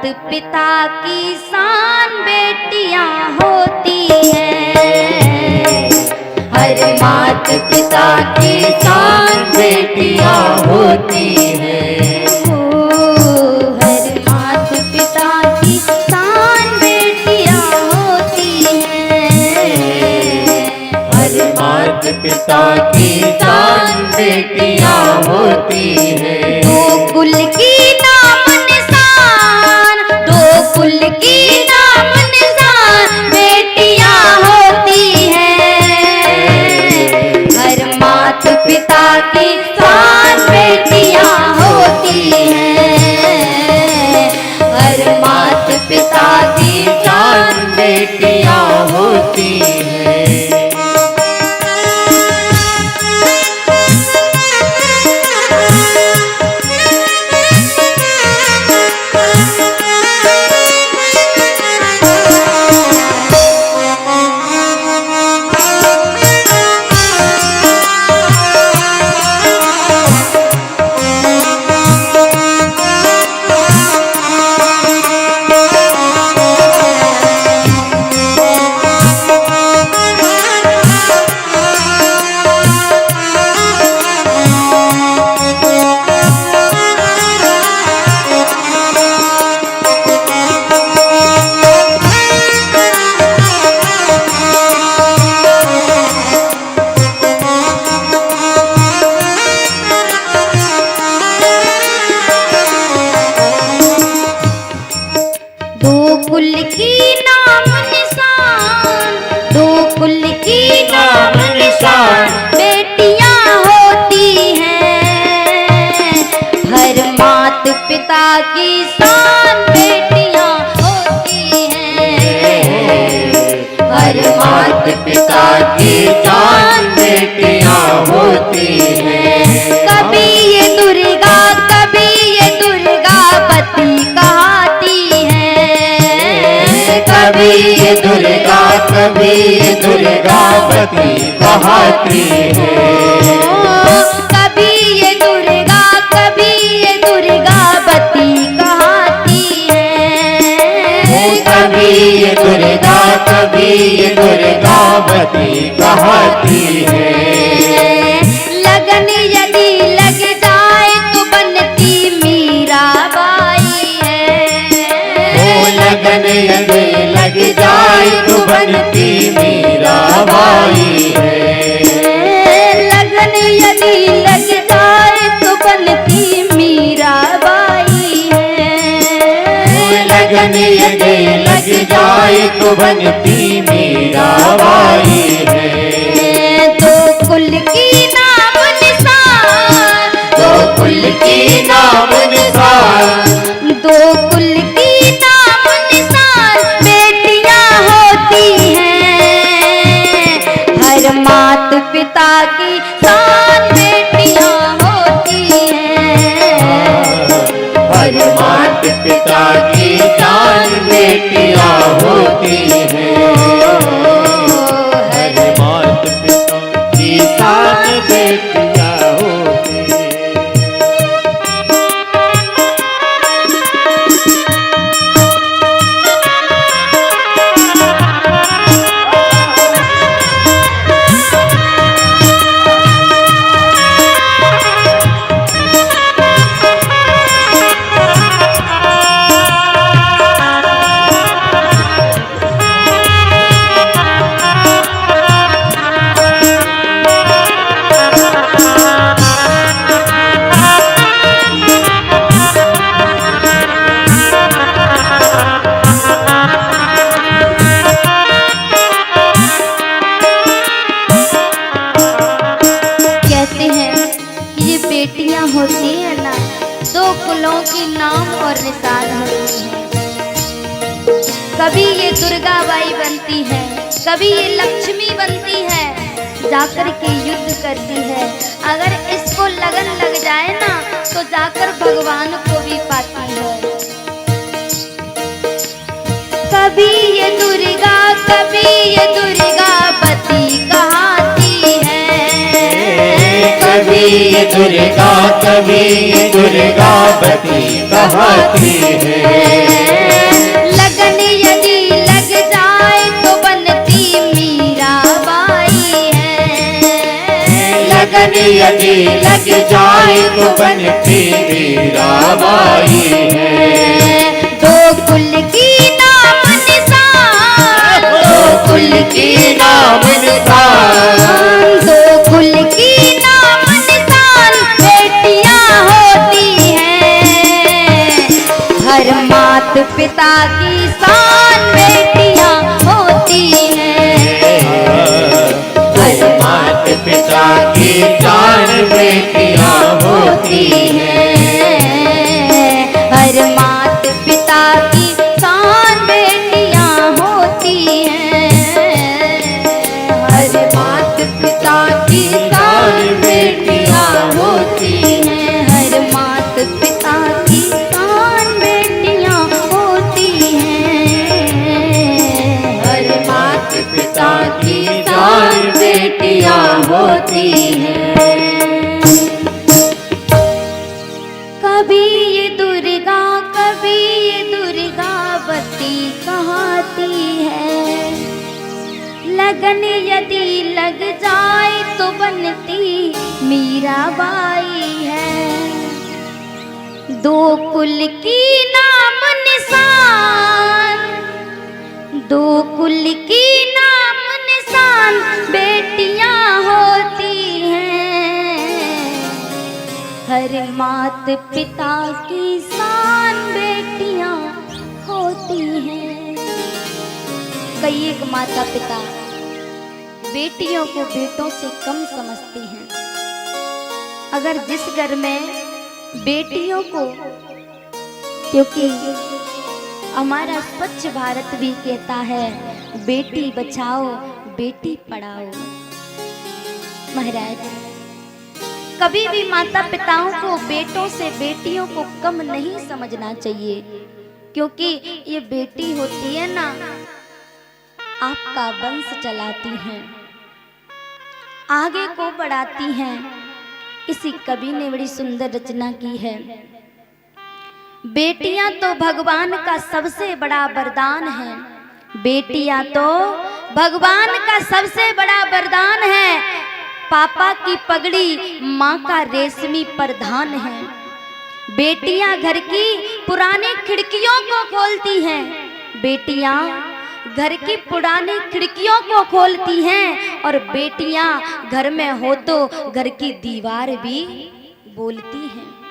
पिता की शान बेटियां होती हैं। हर मात पिता की शान बेटियां होती हैं। हर मात पिता की शान बेटियां होती हैं। हर मात पिता की शान बेटियां होती हैं। दो कुल की नाम निशान, दो कुल की नाम निशान बेटियां होती हैं। हर मात पिता की शान बेटियां होती हैं। हर मात पिता की शान बेटियां होती हैं। कुल की नाम निशान, दो कुल की नाम निशान बेटियां होती हैं। हर मात पिता की शान बेटियां होती हैं। हर मात पिता की शान बेटियां होती हैं। कभी ये दुर्गा कभी ये दुर्गावती कहती कभी ये दुर्गा कभी ये दुर्गावती कहती है। कभी ये दुर्गा कभी ये दुर्गावती कहती है। कभी ये दुर्गा कभी ये दुर्गावती कहती है। लगन यदि लग जाए तो बनती मीराबाई है। लगन यदि लग जाए तो बनती मीराबाई है। लगन यदि लग जाए तो बनती मीराबाई है। लगन यदि लग जाए तो बनती मीराबाई है। दो कुल की नाम निशान, दो कुल की नाम निशान, दो कुल की नाम निशान बेटियां होती हैं। हर मात पिता की शान बेटियां होती हैं। हर मात पिता की शान बेटियां होती हैं। हर मात पिता की शान बेटियां होती हैं। बेटियां होती हैं ना, दो कुलों की नाम और निशान होती हैं। कभी ये दुर्गाबाई बनती है, कभी ये लक्ष्मी बनती है, जाकर के युद्ध करती है। अगर इसको लगन लग जाए ना तो जाकर भगवान को भी पाती है। कभी ये दुर्गा कभी ये दुर्गावती कहती है। कभी ये दुर्गा कभी ये दुर्गावती कहती है। बिक जाए तो बनती मीराबाई है। दो कुल की नाम निशान, दो कुल की नाम निशान, दो कुल की नाम निशान बेटियां होती हैं। हर मात पिता की शान बेटियां होती हैं। हर मात पिता की शान बेटियां होती हैं। हर मात पिता की शान बेटियां होती हैं। हर मात पिता की शान बेटियां होती हैं। हर मात पिता की शान बेटियां होती हैं। हर मात पिता की शान बेटियां होती हैं। कभी ये दुर्गावती कहाती है। लगन यदि लग जाए तो बनती मीराबाई है। दो कुल की नाम निशान, दो कुल की नाम निशान बेटियां होती हैं। हर मात पिता की शान बेटियां होती हैं। कई एक माता पिता बेटियों को बेटों से कम समझती हैं। अगर जिस घर में बेटियों को, क्योंकि हमारा स्वच्छ भारत भी कहता है बेटी बचाओ बेटी पढ़ाओ। महाराज, कभी भी माता पिताओं को बेटों से बेटियों को कम नहीं समझना चाहिए, क्योंकि ये बेटी होती है ना, आपका वंश चलाती हैं, आगे को बढ़ाती हैं। किसी कवि ने बड़ी सुंदर रचना की है, बेटियां तो भगवान का सबसे बड़ा वरदान है। बेटियां तो भगवान का सबसे बड़ा वरदान है। पापा की पगड़ी माँ का रेशमी प्रधान है। बेटियां घर की पुरानी खिड़कियों को खोलती हैं। बेटियां घर की पुरानी खिड़कियों को खोलती हैं, और बेटियां घर में हो तो घर की दीवार भी बोलती हैं।